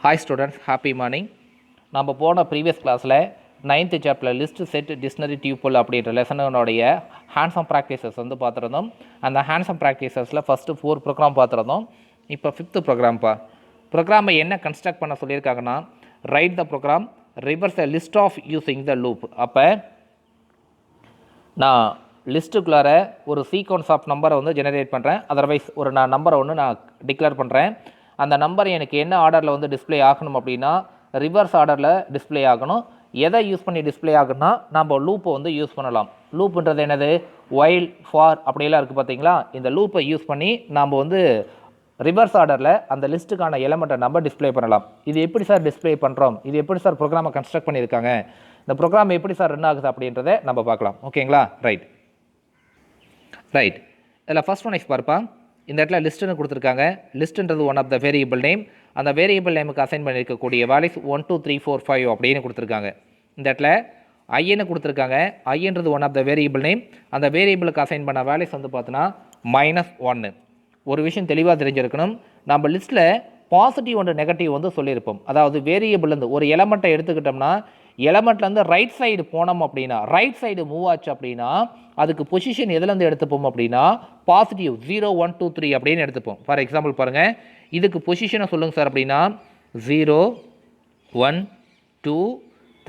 Hi students, happy morning. நம்ம போன previous கிளாஸில் 9th சாப்டரில் லிஸ்ட் செட் டிக்ஷனரி டியூபிள் அப்படின்ற லெசனுடைய ஹேண்ட்ஸம் ப்ராக்டிசஸ் வந்து பார்த்துருந்தோம். அந்த ஹேண்ட்ஸம் ப்ராக்டிசஸில் ஃபஸ்ட்டு 4 ப்ரோக்ராம் பார்த்துருந்தோம். இப்போ 5th ப்ரோக்ராம்ப்பா. ப்ரோக்ராமை என்ன கன்ஸ்ட்ரக்ட் பண்ண சொல்லியிருக்காங்கன்னா, write the program, reverse the list of using the loop. அப்போ நான் லிஸ்ட்டுக்குள்ளார ஒரு சீக்வன்ஸ் ஆஃப் நம்பரை வந்து ஜெனரேட் பண்ணுறேன். அதர்வைஸ் ஒரு நம்பரை ஒன்று நான் டிக்ளேர் பண்ணுறேன். அந்த நம்பர் எனக்கு என்ன ஆர்டரில் வந்து டிஸ்பிளே ஆகணும் அப்படின்னா ரிவர்ஸ் ஆர்டரில் டிஸ்பிளே ஆகணும். எதை யூஸ் பண்ணி டிஸ்பிளே ஆகுன்னா நம்ம லூப்பை வந்து யூஸ் பண்ணலாம். லூப்புன்றது என்னது? ஒயில், ஃபார் அப்படியெல்லாம் இருக்குது பார்த்தீங்களா? இந்த லூப்பை யூஸ் பண்ணி நாம் வந்து ரிவர்ஸ் ஆர்டரில் அந்த லிஸ்ட்டுக்கான எலமெண்ட்டை நம்ம டிஸ்பிளே பண்ணலாம். இது எப்படி சார் டிஸ்பிளே பண்ணுறோம்? இது எப்படி சார் ப்ரோக்ராமை கன்ஸ்ட்ரக்ட் பண்ணியிருக்காங்க? இந்த ப்ரோக்ராம் எப்படி சார் ரன் ஆகுது அப்படின்றத நம்ம பார்க்கலாம். ஓகேங்களா? ரைட். இதில் ஃபர்ஸ்ட் ஒன் பார்ப்பா. இந்த இடத்துல லிஸ்ட்டுன்னு கொடுத்துருக்காங்க. லிஸ்ட்டுன்றது one of the variable name. அந்த வேரியபிள் நேமுக்கு அசைன் பண்ணியிருக்கக்கூடிய வேல்யூஸ் 1 2 3 4 5 அப்படின்னு கொடுத்துருக்காங்க. இந்த இடத்துல ஐன்னு கொடுத்துருக்காங்க. ஐன்றது one of the variable name. அந்த வேரியபிளுக்கு அசைன் பண்ண வேல்யூஸ் வந்து பார்த்தோன்னா -1. ஒரு விஷயம் தெளிவாக தெரிஞ்சிருக்கணும். நம்ம லிஸ்ட்டில் பாசிட்டிவ் அண்ட் நெகட்டிவ் வந்து சொல்லியிருப்போம். அதாவது வேரியபிள்லேருந்து ஒரு எலமெண்ட்டை எடுத்துக்கிட்டோம்னா எலமெண்ட்லேருந்து ரைட் சைடு போனோம் அப்படின்னா, ரைட் சைடு மூவ் ஆச்சு அப்படின்னா அதுக்கு பொசிஷன் எதுலேருந்து எடுத்துப்போம் அப்படின்னா பாசிட்டிவ் 0 1 2 3 அப்படின்னு எடுத்துப்போம். ஃபார் எக்ஸாம்பிள் பாருங்கள், இதுக்கு பொசிஷனை சொல்லுங்கள் சார் அப்படின்னா 0 1 2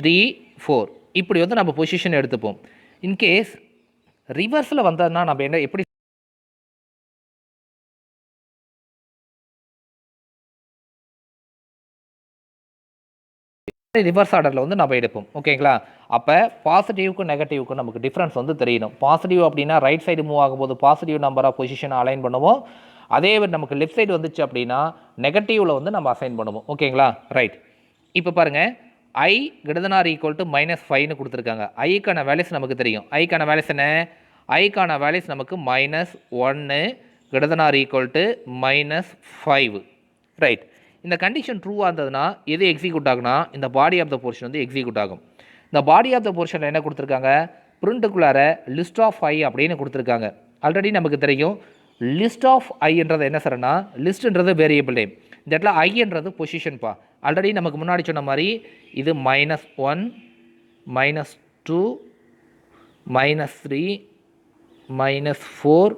3 4 இப்படி வந்து நம்ம பொசிஷன் எடுத்துப்போம். இன்கேஸ் ரிவர்ஸில் வந்ததுன்னா நம்ம என்ன எப்படி ரிவர்ஸ் ஆர்டரில் வந்து நம்ம எடுப்போம். ஓகேங்களா? அப்போ பாசிட்டிவ்க்கும் நெகட்டிவ்க்கும் நமக்கு டிஃப்ரென்ஸ் வந்து தெரியணும். பாசிட்டிவ் அப்படின்னா ரைட் சைடு மூவ் ஆகும்போது பாசிட்டிவ் நம்பராக பொசிஷனை அலைன் பண்ணுவோம். அதே நமக்கு லெஃப்ட் சைடு வந்துச்சு அப்படின்னா நெகட்டிவில் வந்து நம்ம அசைன் பண்ணுவோம். ஓகேங்களா? ரைட். இப்போ பாருங்கள், I ≥ -5ன்னு கொடுத்துருக்காங்க. ஐக்கான வேல்யூஸ் நமக்கு தெரியும். ஐக்கான வேல்யூஸ் என்ன? ஐக்கான வேல்யூஸ் நமக்கு -1 ≥ -5. ரைட். இந்த கண்டிஷன் ட்ரூவாக இருந்ததுன்னா எது எக்ஸிக்யூட் ஆகுனா இந்த பாடி ஆஃப் த போர்ஷன் வந்து எக்ஸிக்யூட் ஆகும். இந்த பாடி ஆஃப் த போர்ஷனில் என்ன கொடுத்துருக்காங்க? பிரிண்ட்டுக்குள்ளார லிஸ்ட் ஆஃப் ஐ அப்படின்னு கொடுத்துருக்காங்க. ஆல்ரெடி நமக்கு தெரியும் லிஸ்ட் ஆஃப் ஐன்றது என்ன சார்னா, லிஸ்ட்ன்றது வேரியபிள் நேம். இந்த இடத்துல ஐன்றது பொசிஷன்ப்பா. ஆல்ரெடி நமக்கு முன்னாடி சொன்ன மாதிரி இது -1 -2 -3 -4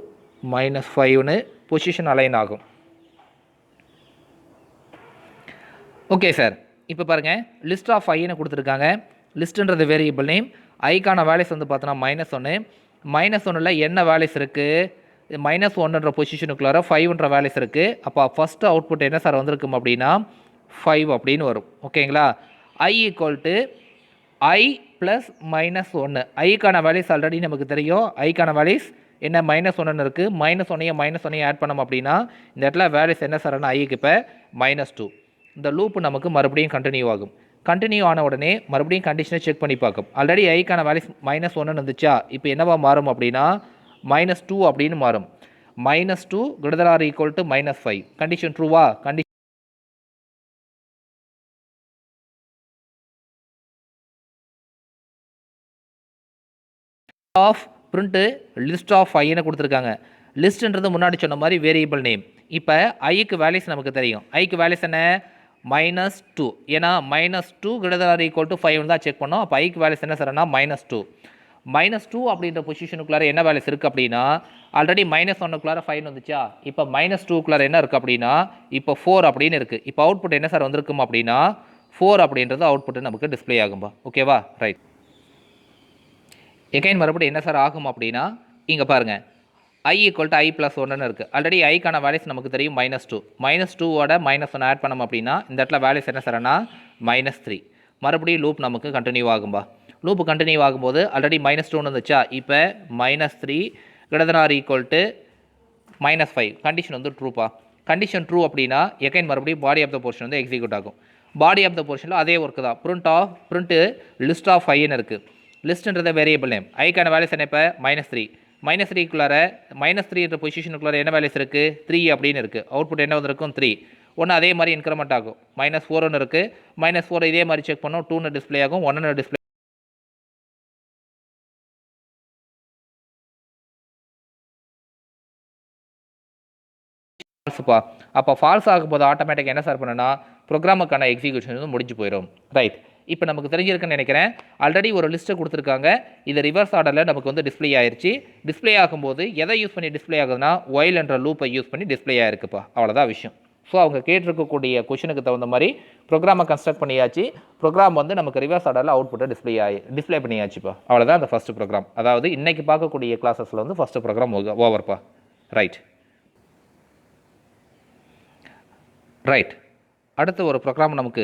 -5ன்னு பொசிஷன் அலைன் ஆகும். Okay sir. இப்போ பாருங்கள், லிஸ்ட் ஆஃப் ஐன்னு கொடுத்துருக்காங்க. லிஸ்ட்டுன்றது வேரியபிள் நேம். ஐக்கான வேல்யூஸ் வந்து பார்த்தோன்னா -1. -1ல் என்ன வேல்யூஸ் இருக்குது? -1ன்ற பொசிஷனுக்குள்ளார 5ன்ற வேல்யூஸ் இருக்குது. அப்போ ஃபஸ்ட்டு அவுட்புட் என்ன சார் வந்திருக்கும் அப்படின்னா 5 அப்படின்னு வரும். ஓகேங்களா? I = I + -1. ஐக்கான வேல்யூஸ் ஆல்ரெடி நமக்கு தெரியும். ஐக்கான வேல்யூஸ் என்ன? -1 இருக்குது. -1ஐயும் ஆட் பண்ணோம் அப்படின்னா இந்த இடத்துல வேல்யூஸ் என்ன சார்னா ஐக்கு இப்போ -2. இந்த லூப்பு நமக்கு மறுபடியும் கண்டினியூ ஆகும். கண்டினியூ ஆன உடனே மறுபடியும் கண்டிஷனை செக் பண்ணி பார்க்கும். ஆல்ரெடி ஐக்கான வேல்யூஸ் -1 இருந்துச்சா, இப்போ என்னவா மாறும் அப்படின்னா -2 அப்படின்னு மாறும். -2 ≥ -5. கண்டிஷன் ட்ரூவா? Condition of print list of ஐன்னு கொடுத்துருக்காங்க. லிஸ்ட்ன்றது முன்னாடி சொன்ன மாதிரி வேரியபிள் நேம். இப்போ ஐக்கு வேல்யூஸ் நமக்கு தெரியும். ஐக்கு வேல்யூஸ் என்ன? -2. ஏன்னா -2 ≥ 5 தான் செக் பண்ணோம். அப்போ ஐக்கு வேல்யூஸ் என்ன சார்னா -2. -2 அப்படின்ற பொசிஷனுக்குள்ளார என்ன வேல்யூஸ் இருக்குது அப்படின்னா ஆல்ரெடி -1க்குள்ளார 5 வந்துச்சா, இப்போ -2க்குள்ளார என்ன இருக்குது அப்படின்னா இப்போ 4 அப்படின்னு இருக்குது. இப்போ அவுட்புட் என்ன சார் வந்திருக்கும் அப்படின்னா 4 அப்படின்றது அவுட்புட்டு நமக்கு டிஸ்பிளே ஆகும்பா. ஓகேவா? ரைட். எகைன் மறுபடியும் என்ன சார் ஆகும் அப்படின்னா இங்கே பாருங்கள், I = I + 1ன்னு இருக்குது. ஆல்ரெடி ஐக்கான வேல்யூஸ் நமக்கு தெரியும் -2. -2ஓட -1 ஆட் பண்ணோம் அப்படின்னா இந்த இடத்துல வேல்யூஸ் என்ன சார்னா -3. மறுபடியும் லூப் நமக்கு கண்டினியூ ஆகும்பா. லூப் கண்டினியூ ஆகும்போது ஆல்ரெடி -2 வந்துச்சா, இப்போ -3 ≥ -5. கண்டிஷன் வந்து ட்ரூப்பா. கண்டிஷன் ட்ரூ அப்படின்னா எகைன் மறுபடியும் பாடி ஆஃப் த போர்ஷன் வந்து எக்ஸிக்யூட் ஆகும். பாடி ஆஃப் த போர்ஷனில் அதே ஒர்க்கு தான். பிரிண்ட்டு லிஸ்ட் ஆஃப் ஐன்னு இருக்குது. லிஸ்ட்ன்றது வேரியபிள் நேம். ஐக்கான வேல்யூஸ் என்ன? இப்போ -3. -3க்குள்ளார -3ன்ற பொசிஷனுக்குள்ளார என்ன வேல்யூஸ் இருக்குது? 3 அப்படின்னு இருக்குது. அவுட்புட் என்ன வந்திருக்கும்? 3. ஒன்று அதே மாதிரி இன்க்ரிமெண்ட் ஆகும். -4ன்னு இருக்குது. -4 இதே மாதிரி செக் பண்ணோம். 2ன்னு டிஸ்பிளே ஆகும். 1ன்னு டிஸ்பிளே ஃபால்ஸுப்பா. அப்போ ஃபால்ஸ் ஆகும்போது ஆட்டோமேட்டிக் என்ன சார் பண்ணுன்னா ப்ரோக்ராமுக்கான எக்ஸிக்யூஷன் வந்து முடிஞ்சு போயிடும். ரைட், இப்போ நமக்கு தெரிஞ்சிருக்குன்னு நினைக்கிறேன். ஆல்ரெடி ஒரு லிஸ்ட்டை கொடுத்துருக்காங்க. இது ரிவர்ஸ் ஆர்டரில் நமக்கு வந்து டிஸ்பிளே ஆயிடுச்சு. டிஸ்பிளே ஆகும்போது எதை யூஸ் பண்ணி டிஸ்பிளே ஆகுதுன்னா ஒயில் என்ற லூப்பை யூஸ் பண்ணி டிஸ்பிளே ஆகிருக்குப்பா. அவ்வளோதான் விஷயம். ஸோ அவங்க கேட்டிருக்கக்கூடிய கொஷனுக்கு தகுந்த மாதிரி ப்ரோக்ராமை கன்ஸ்ட்ரக்ட் பண்ணியாச்சு. ப்ரோக்ராம் வந்து நமக்கு ரிவர்ஸ் ஆர்டரில் அவுட்புட்டை டிஸ்பிளே பண்ணியாச்சுப்பா. அவ்வளோதான் அந்த ஃபஸ்ட்டு ப்ரோக்ராம். அதாவது இன்றைக்கி பார்க்கக்கூடிய கிளாஸஸில் வந்து ஃபஸ்ட்டு ப்ரோக்ராம் ஓவர்ப்பா. ரைட், அடுத்த ஒரு ப்ரோக்ராம் நமக்கு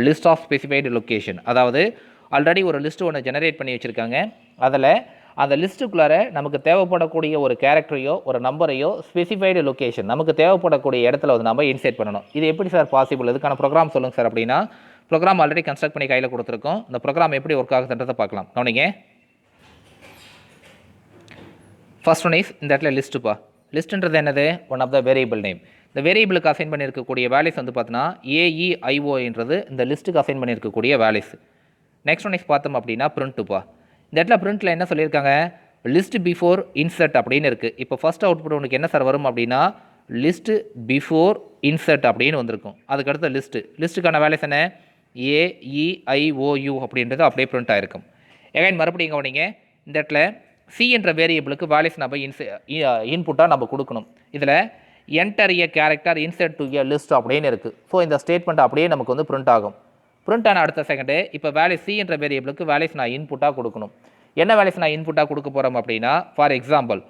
லிஸ்ட் ஆஃப் ஸ்பெசிஃபைடு லொக்கேஷன். அதாவது ஆல்ரெடி ஒரு லிஸ்ட்டு ஒன்று ஜெனரேட் பண்ணி வச்சுருக்காங்க. அதில் அந்த லிஸ்ட்டுக்குள்ளார நமக்கு தேவைப்படக்கூடிய ஒரு கேரக்டரையோ ஒரு நம்பரையோ ஸ்பெசிஃபைடு லொக்கேஷன் நமக்கு தேவைப்படக்கூடிய இடத்துல வந்து நம்ம இன்செர்ட் பண்ணணும். இது எப்படி சார் பாசிபிள்? இதுக்கான ப்ரோக்ராம் சொல்லுங்கள் சார் அப்படின்னா, ப்ரோக்ராம் ஆல்ரெடி கன்ஸ்ட்ரக்ட் பண்ணி கையில் கொடுத்துருக்கோம். இந்த ப்ரோக்ராம் எப்படி ஒர்க் ஆகுதுன்றதை பார்க்கலாம். கவனிங்க. ஃபர்ஸ்ட் ஒன் இஸ் இந்த இடத்துல லிஸ்ட்டுப்பா. லிஸ்ட்டுன்றது என்னது? One of the variable name. இந்த வேரியபிளுக்கு அசைன் பண்ணியிருக்கக்கூடிய வேல்யூஸ் வந்து பார்த்தீங்கன்னா AEIOன்றது இந்த லிஸ்ட்டுக்கு அசைன் பண்ணியிருக்கக்கூடிய வேல்யூஸ். நெக்ஸ்ட் ஒன் இஸ் பார்த்தோம் அப்படின்னா பிரிண்ட்டுப்பா. இந்த இடத்துல பிரிண்ட்டில் என்ன சொல்லியிருக்காங்க? லிஸ்ட் பிஃபோர் இன்சர்ட் அப்படின்னு இருக்குது. இப்போ ஃபஸ்ட் அவுட்புட் உனக்கு என்ன சார் வரும் அப்படின்னா லிஸ்ட்டு பிஃபோர் இன்சர்ட் அப்படின்னு வந்திருக்கும். அதுக்கடுத்த லிஸ்ட்டுக்கான வேல்யூஸ் என்ன? AEIOU அப்படின்றது அப்படியே பிரிண்ட் ஆகிருக்கும். எகைன் மறுபடியும் கவனிங்க. இந்த இடத்துல சி என்ற வேரியபிளுக்கு வேல்யூஸ் நம்ம இன்புட்டாக நம்ம கொடுக்கணும். இதில் enter a character insert to a list அப்படின்னு இருக்குது. ஸோ இந்த ஸ்டேட்மெண்ட் அப்படியே நமக்கு வந்து பிரிண்ட் ஆகும். பிரிண்ட் ஆன அடுத்த செகண்டு இப்போ வேல்யூ சி என்ற வேரியபிளுக்கு வேல்யூஸ் நான் இன்புட்டாக கொடுக்கணும். என்ன வேல்யூஸ் நான் இன்புட்டாக கொடுக்க போகிறோம் அப்படின்னா, ஃபார் எக்ஸாம்பிள்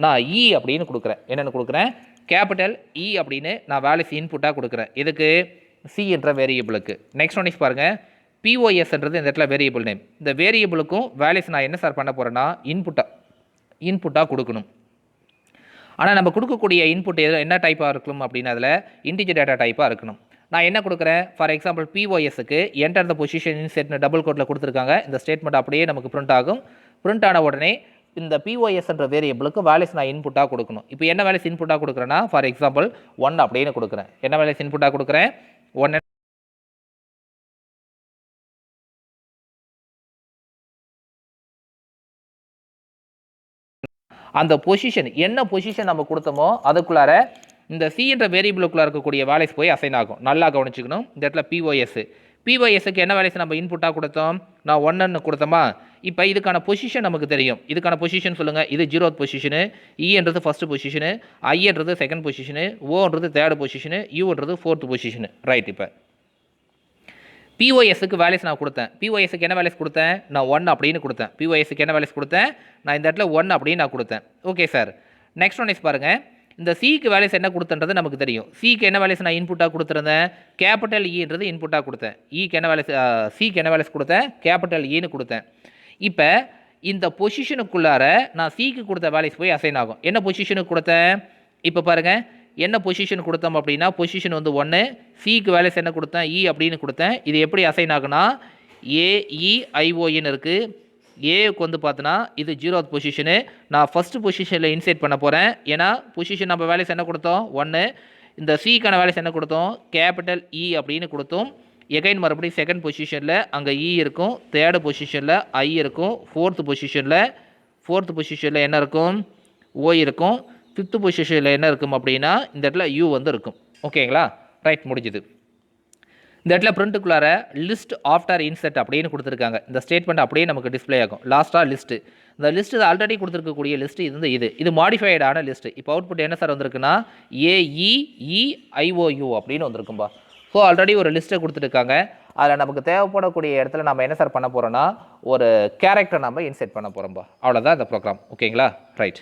நான் இ அப்படின்னு கொடுக்குறேன். என்னென்னு கொடுக்குறேன்? கேபிட்டல் இ அப்படின்னு நான் வேல்யூஸ் இன்புட்டாக கொடுக்குறேன். இதுக்கு சி என்ற வேரியபிளுக்கு. நெக்ஸ்ட் ஒன் இஸ் பாருங்கள், POSன்றது இந்த இடத்துல வேரியபிள் நேம். இந்த வேரியபிளுக்கும் வேல்யூஸ் நான் என்ன சார் பண்ண போகிறேன்னா இன்புட்டாக கொடுக்கணும். ஆனால் நம்ம கொடுக்கக்கூடிய இன்புட் என்ன டைப்பாக இருக்கணும் அப்படின்னா அதில் இன்டிஜர் டேட்டா டைப்பாக இருக்கணும். நான் என்ன கொடுக்குறேன்? ஃபார் எக்ஸாம்பிள் POSக்கு என்டர் த பொசிஷன் இன்செட்னு டபுள் கோட்டில் கொடுத்துருக்காங்க. இந்த ஸ்டேட்மெண்ட் அப்படியே நமக்கு பிரிண்ட் ஆகும். பிரிண்ட் ஆன உடனே இந்த POSன்ற வேரியபிளுக்கு வேல்யூஸ் நான் இன்புட்டாக கொடுக்கணும். இப்போ என்ன வேல்யூஸ் இன்புட்டாக கொடுக்குறேன்னா ஃபார் எக்ஸாம்பிள் 1 அப்படின்னு கொடுக்குறேன். என்ன வேல்யூஸ் இன்புட்டாக கொடுக்குறேன்? 1. அந்த பொசிஷன் என்ன பொசிஷன் நம்ம கொடுத்தோமோ அதுக்குள்ளார இந்த சி என்ற வேரியபிளுக்குள்ளே இருக்கக்கூடிய வேல்யூஸ் போய் அசைன் ஆகும். நல்லா கவனிச்சுக்கணும். இந்த இடத்துல POSக்கு என்ன வேல்யூஸ் நம்ம இன்புட்டாக கொடுத்தோம்? நான் 1ன்னு கொடுத்தோமா? இப்போ இதுக்கான பொசிஷன் நமக்கு தெரியும். இதுக்கான பொசிஷன் சொல்லுங்கள். இது 0th பொசிஷனு, இன்றது ஃபஸ்ட்டு பொசிஷனு, ஐன்றது செகண்ட் பொசிஷனு, ஓன்றது தேர்டு பொசிஷனு, யூன்றது 4th பொசிஷனு. ரைட், இப்போ POSக்கு வேல்யூஸ் நான் கொடுத்தேன். POSக்கு என்ன வேல்யூஸ் கொடுத்தேன்? நான் 1 அப்படின்னு கொடுத்தேன். POSக்கு என்ன வேல்யூஸ் கொடுத்தேன்? நான் இந்த இடத்துல 1 அப்படின்னு நான் கொடுத்தேன். Okay sir. Next one is பாருங்கள். இந்த சிக்கு வேல்யூஸ் என்ன கொடுத்தன்றது நமக்கு தெரியும். சிக்கு என்ன வேல்யூஸ் நான் இன்புட்டாக கொடுத்துருந்தேன்? கேபிட்டல் இன்றது இன்புட்டாக கொடுத்தேன். சிக்கு என்ன வேல்யூஸ் கொடுத்தேன்? கேபிட்டல் ஈன்னு கொடுத்தேன். இப்போ இந்த பொசிஷனுக்குள்ளார நான் சிக்கு கொடுத்த வேல்யூஸ் போய் அசைன் ஆகும். என்ன பொசிஷனுக்கு கொடுத்தேன்? இப்போ பாருங்கள், என்ன பொசிஷன் கொடுத்தோம் அப்படின்னா பொசிஷன் வந்து 1, சிக்கு வேல்யூஸ் என்ன கொடுத்தேன்? அப்படின்னு கொடுத்தேன். இது எப்படி அசைன் ஆகுனா AEIOன்னு இருக்குது. ஏக்கு வந்து பார்த்தோன்னா இது 0th பொசிஷனு. நான் ஃபஸ்ட்டு பொசிஷனில் இன்செர்ட் பண்ண போகிறேன். ஏன்னா பொசிஷன் நம்ம வேல்யூஸ் என்ன கொடுத்தோம்? 1. இந்த சிக்கான வேல்யூஸ் என்ன கொடுத்தோம்? கேபிட்டல் இ அப்படின்னு கொடுத்தோம். எகைன் மறுபடியும் செகண்ட் பொசிஷனில் அங்கே இ இருக்கும், தேர்டு பொசிஷனில் ஐ இருக்கும், ஃபோர்த்து பொசிஷனில் என்ன இருக்கும்? ஓ இருக்கும், ஃபிஃப்த்து பொசிஷனில் என்ன இருக்கும் அப்படின்னா இந்த இடத்துல யூ வந்து இருக்கும். ஓகேங்களா? ரைட், முடிஞ்சுது. இந்த இடத்துல பிரிண்ட்டுக்குள்ளார லிஸ்ட் ஆஃப்டர் இன்செர்ட் அப்படின்னு கொடுத்துருக்காங்க. இந்த ஸ்டேட்மெண்ட் அப்படியே நமக்கு டிஸ்பிளே ஆகும். லாஸ்ட்டாக லிஸ்ட்டு. இந்த லிஸ்ட்டு ஆல்ரெடி கொடுத்துருக்கக்கூடிய லிஸ்ட்டு இது மாடிஃபைடான லிஸ்ட்டு. இப்போ அவுட்புட் என்ன சார் வந்திருக்குன்னா AEIOU அப்படின்னு வந்திருக்கும்பா. ஸோ ஆல்ரெடி ஒரு லிஸ்ட்டை கொடுத்துருக்காங்க. அதில் நமக்கு தேவைப்படக்கூடிய இடத்துல நம்ம என்ன சார் பண்ண போகிறோன்னா ஒரு கேரக்டர் நம்ம இன்செர்ட் பண்ண போகிறோம்பா. அவ்வளோதான் இந்த ப்ரோக்ராம். ஓகேங்களா? ரைட்.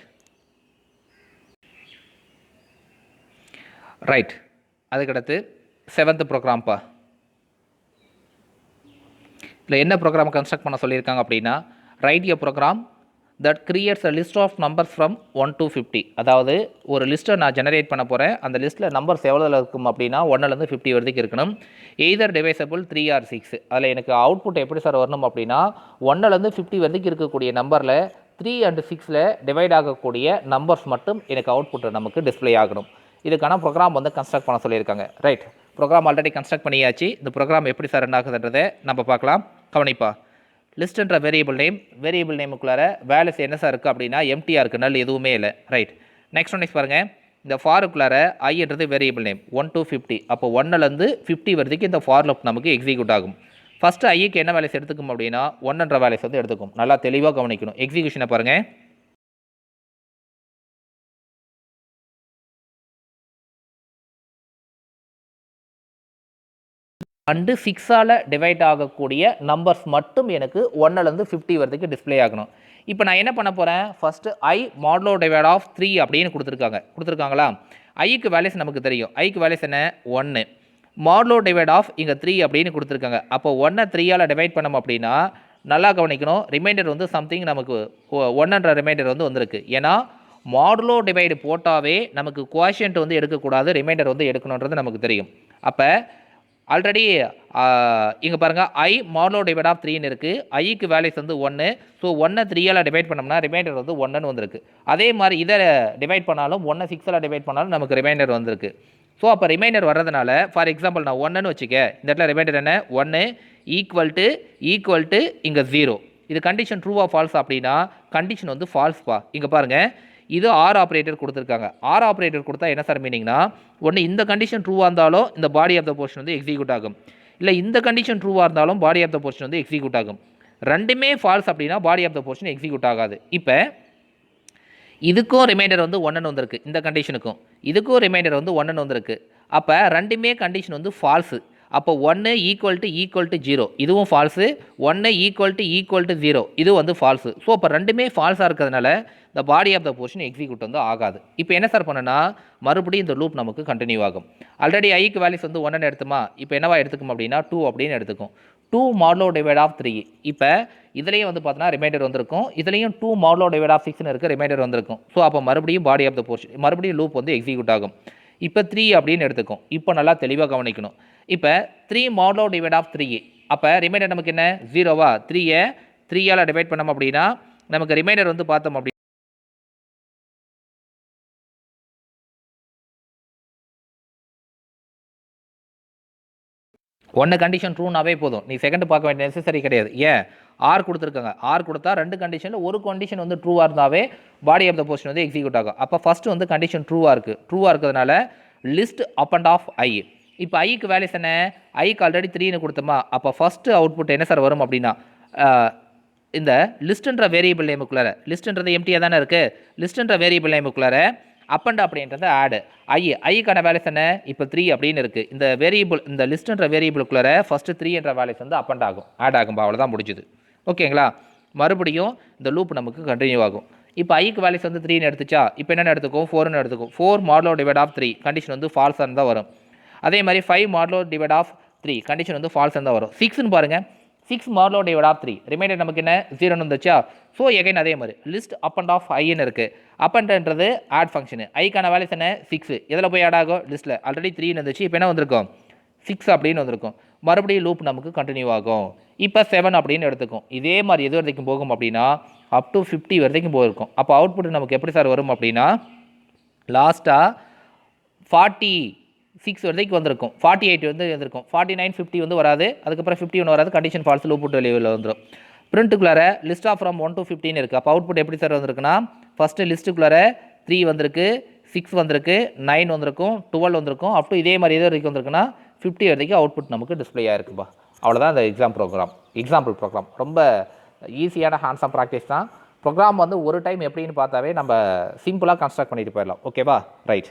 அதுக்கடுத்து 7th ப்ரோக்ராம்ப்பா. இல்லை என்ன ப்ரோக்ராம் கன்ஸ்ட்ரக்ட் பண்ண சொல்லியிருக்காங்க அப்படின்னா, write a program that creates a list of numbers from 1 to 50. அதாவது ஒரு லிஸ்ட்டை நான் ஜெனரேட் பண்ண போகிறேன். அந்த லிஸ்ட்டில் நம்பர்ஸ் எவ்வளோ இருக்கும் அப்படின்னா 1லேருந்து 50 வரைக்கும் இருக்கணும். Either divisible 3 or 6. அதில் எனக்கு அவுட்புட் எப்படி சார் வரணும் அப்படின்னா 1லேருந்து 50 வரைக்கும் இருக்கக்கூடிய நம்பரில் 3 and 6 டிவைட் ஆகக்கூடிய நம்பர்ஸ் மட்டும் எனக்கு அவுட்புட்டை நமக்கு டிஸ்பிளே ஆகணும். இதுக்கான ப்ரோக்ராம் வந்து கன்ஸ்ட்ரக்ட் பண்ண சொல்லியிருக்காங்க. ரைட், ப்ரோக்ராம் ஆல்ரெடி கன்ஸ்ட்ரக்ட் பண்ணியாச்சு. இந்த ப்ரோக்ராம் எப்படி சார் ரன் ஆகுதுன்றதை நம்ம பார்க்கலாம். கவனிப்பா. லிஸ்ட்ன்ற வேரியபிள் நேமுக்குள்ளார வேல்யூஸ் என்ன சார் இருக்குது அப்படின்னா எம்டியாக இருக்குது, நல் எதுவுமே இல்லை. ரைட். நெக்ஸ்ட் பாருங்கள், இந்த ஃபாருக்குள்ளார ஐன்றது வேரியபிள் நேம் 1 to 50. அப்போ 1லேருந்து 50 வரைக்கும் இந்த ஃபார் லூப் நமக்கு எக்ஸிக்யூட் ஆகும். ஃபஸ்ட்டு ஐக்கு என்ன வேல்யூஸ் எடுத்துக்கும் அப்படின்னா 1ன்ற வேல்யூஸ் வந்து எடுத்துக்கும். நல்லா தெளிவாக கவனிக்கணும். எக்ஸிக்யூஷனை பாருங்கள். அண்டு 6ஆல் டிவைட் ஆகக்கூடிய நம்பர்ஸ் மட்டும் எனக்கு 1லேருந்து 50 வரைக்கும் டிஸ்பிளே ஆகணும். இப்போ நான் என்ன பண்ண போகிறேன், first I modulo divide of 3 அப்படின்னு கொடுத்துருக்காங்களா? ஐக்கு வேல்யூஸ் நமக்கு தெரியும். ஐக்கு வேல்யூஸ் என்ன, 1. மாடுலோ டிவைட் ஆஃப் இங்கே 3 அப்படின்னு கொடுத்துருக்காங்க. அப்போ 1ஐ 3ஆல் டிவைட் பண்ணோம் அப்படின்னா நல்லா கவனிக்கணும், ரிமைண்டர் வந்து சம்திங் நமக்கு 1ன்ற ரிமைண்டர் வந்து வந்திருக்கு. ஏன்னா மாடுலோ டிவைடு போட்டாவே நமக்கு குவாஷியன்ட் வந்து எடுக்கக்கூடாது, ரிமைண்டர் வந்து எடுக்கணுன்றது நமக்கு தெரியும். அப்போ ஆல்ரெடி இங்கே பாருங்கள், ஐ மாடுலோ டிவைட் ஆஃப் 3ன்னு இருக்குது. ஐக்கு வேல்யூஸ் வந்து 1. ஸோ 1ஐ 3ஆல் டிவைட் பண்ணோம்னா ரிமைண்டர் வந்து 1ன்னு வந்திருக்கு. அதே மாதிரி இதை டிவைட் பண்ணாலும் 1ஐ 6ஆல் டிவைட் பண்ணாலும் நமக்கு ரிமைண்டர் வந்திருக்கு. ஸோ அப்போ ரிமைண்டர் வர்றதுனால ஃபார் எக்ஸாம்பிள் நான் 1ன்னு வச்சுக்க, இந்த இடத்துல ரிமைண்டர் என்ன, 1 ஈக்குவல் டு இங்கே 0. இது கண்டிஷன் ட்ரூவா ஃபால்ஸ் அப்படின்னா கண்டிஷன் வந்து ஃபால்ஸ்ப்பா. இங்கே பாருங்கள், இது ஆர் ஆப்ரேட்டர் கொடுத்துருக்காங்க. ஆர் ஆப்ரேட்டர் கொடுத்தா என்ன சார் மீனிங்னா, ஒன்று இந்த கண்டிஷன் ட்ரூவாக இருந்தாலும் இந்த பாடி ஆஃப் த போர்ஷன் வந்து எக்ஸிக்யூட் ஆகும், இல்லை இந்த கண்டிஷன் ட்ரூவாக இருந்தாலும் பாடி ஆஃப் த போர்ஷன் வந்து எக்ஸிக்யூட் ஆகும். ரெண்டுமே ஃபால்ஸ் அப்படின்னா body of the portion execute ஆகாது. இப்போ இதுக்கும் ரிமைண்டர் வந்து 1ன்னு வந்திருக்கு, இந்த கண்டிஷனுக்கும் இதுக்கும் ரிமைண்டர் வந்து 1ன்னு வந்திருக்கு. அப்போ ரெண்டுமே கண்டிஷன் வந்து ஃபால்ஸு. அப்போ 1 ஈக்குவல் டு 0 இதுவும் ஃபால்ஸு, 1 ஈக்குவல் டு 0 இது வந்து ஃபால்ஸு. ஸோ அப்போ ரெண்டுமே ஃபால்ஸாக இருக்கிறதுனால இந்த body of the portion execute வந்து ஆகாது. இப்போ என்ன சார் பண்ணனா, மறுபடியும் இந்த லூப் நமக்கு கண்டினியூ ஆகும். ஆல்ரெடி ஐக்கு வேல்யூஸ் வந்து 1ன்னு எடுத்துமா, இப்போ என்னவா எடுத்துக்கும் அப்படின்னா 2 அப்படின்னு எடுத்துக்கும். 2 மாடுலோ டிவைட் ஆஃப் 3. இப்போ இதுலேயும் வந்து பார்த்தோன்னா ரிமைண்டர் வந்திருக்கும், இதுலேயும் 2 மாடுலோ டிவைட் ஆஃப் 6ன்னு இருக்குது, ரிமைண்டர் வந்திருக்கும். ஸோ அப்போ மறுபடியும் பாடி ஆஃப் த போர்ஷன் மறுபடியும் லூப் வந்து எக்ஸிக்யூட் ஆகும். இப்போ 3 அப்படின்னு எடுத்துக்கும். இப்போ நல்லா தெளிவாக கவனிக்கணும். இப்போ 3 மாடுலோ டிவைட் ஆஃப் 3, அப்போ ரிமைண்டர் நமக்கு என்ன, 0வா? 3ஐ 3ஆல் டிவைட் பண்ணோம் அப்படின்னா நமக்கு ரிமைண்டர் வந்து பார்த்தோம் அப்படி ஒன்று கண்டிஷன் ட்ரூனாவே போதும், நீ செகண்ட் பார்க்க வேண்டிய நெசசரி கிடையாது. ஏன், ஆர் கொடுத்துருக்காங்க. ஆர் கொடுத்தா ரெண்டு கண்டிஷனில் ஒரு கண்டிஷன் வந்து ட்ரூவாக இருந்தாவே பாடி ஆஃப் த போர்ஷன் வந்து எக்ஸிக்யூட் ஆகும். அப்போ ஃபஸ்ட்டு வந்து கண்டிஷன் ட்ரூவாக இருக்கிறதுனால லிஸ்ட் அப் அண்ட் ஆஃப் ஐ. இப்போ ஐக்கு வேல்யூஸ் என்ன, ஐக்கு ஆல்ரெடி 3ன்னு கொடுத்தோமா, அப்போ ஃபஸ்ட்டு அவுட்புட் என்ன சார் வரும் அப்படின்னா இந்த லிஸ்ட்டுன்ற வேரியபிள் நேமுக்குள்ளார, லிஸ்ட்டுன்றது எம்டியாக தானே இருக்குது, லிஸ்ட்டுன்ற வேரியபிள் நேமுக்குள்ளார அப் அண்ட் அப்படின்றது ஆடு ஐக்கான வேல்யூஸ் என்ன, இப்போ 3 அப்படின்னு இருக்குது. இந்த வேரியபிள் இந்த லிஸ்ட்டுன்ற வேரியபிளுக்குள்ளார ஃபஸ்ட்டு 3என்ற வேல்யூஸ் வந்து அப் அண்ட் ஆகும், ஆட் ஆகும்பா, அவ்வளோதான் முடிஞ்சுது. ஓகேங்களா? மறுபடியும் இந்த லூப் நமக்கு கண்டினியூ ஆகும். இப்போ ஐக்கு வேல்யூஸ் வந்து 3ன்னு எடுத்துச்சா, இப்போ என்னென்ன எடுத்துக்கும், 4ன்னு எடுத்துக்கும். 4 மாடுலோ டிவைட் ஆஃப் 3 கண்டிஷன் வந்து ஃபால்ஸாக தான் வரும். அதே மாதிரி 5 மாடுலோ டிவைட் ஆஃப் 3 கண்டிஷன் வந்து ஃபால்ஸாக தான் வரும். 6ன்னு பாருங்கள், 6 மாடுலோ டிவைட் ஆஃப் 3 ரிமைண்டர் நமக்கு என்ன, 0ன்னு வந்துச்சா. ஸோ எகைன் அதே மாதிரி லிஸ்ட் அப் அண்ட் ஆஃப் ஐன்னு இருக்குது. அப் அண்ட்ன்றது ஆட் ஃபங்க்ஷனு. ஐக்கான வேல்யூஸ் என்ன, 6. இதில் போய் ஆட் ஆகும், லிஸ்ட்டில் ஆல்ரெடி 3ன்னு வந்துச்சு, இப்போ என்ன வந்திருக்கும், 6 அப்படின்னு வந்திருக்கும். மறுபடியும் லூப் நமக்கு கண்டினியூ ஆகும். இப்போ 7 அப்படின்னு எடுத்துக்கும். இதே மாதிரி எது வரைக்கும் போகும் அப்படின்னா அப் டு 50 வரைக்கும் போயிருக்கும். அப்போ அவுட்புட் நமக்கு எப்படி சார் வரும் அப்படின்னா லாஸ்ட்டாக 46 வரைக்கும் வந்திருக்கும், 48 வந்து வந்திருக்கும், 49 50 வந்து வராது, அதுக்கப்புறம் 51 வராது, கண்டிஷன் ஃபால்ஸ் லூப் லெவலில் வந்துடும். பிரிண்ட்டுக்குள்ளார லிஸ்ட் ஆஃப் ஃப்ரம் 1 to 15 இருக்குது. அப்போ அவுட்புட் எப்படி சார் வந்திருக்குன்னா ஃபஸ்ட்டு லிஸ்ட்டுக்குள்ளார 3 வந்திருக்கு, 6 வந்திருக்கு, 9 வந்திருக்கும், 12 வந்திருக்கும், அப் டு இதே மாதிரி எது வரைக்கும் வந்திருக்குன்னா 50 வரைக்கும் அவுட்புட் நமக்கு டிஸ்பிளே ஆகிருக்குப்பா. அவ்வளோதான் இந்த எக்ஸாம்பிள் ப்ரோக்ராம். ரொம்ப ஈஸியான ஹேண்ட்ஸாக ப்ராக்டிஸ் தான். ப்ரோக்ராம் வந்து ஒரு டைம் எப்படின்னு பார்த்தாவே நம்ம சிம்பிளாக கன்ஸ்ட்ரக்ட் பண்ணிட்டு போயிடலாம். ஓகேவா? ரைட்.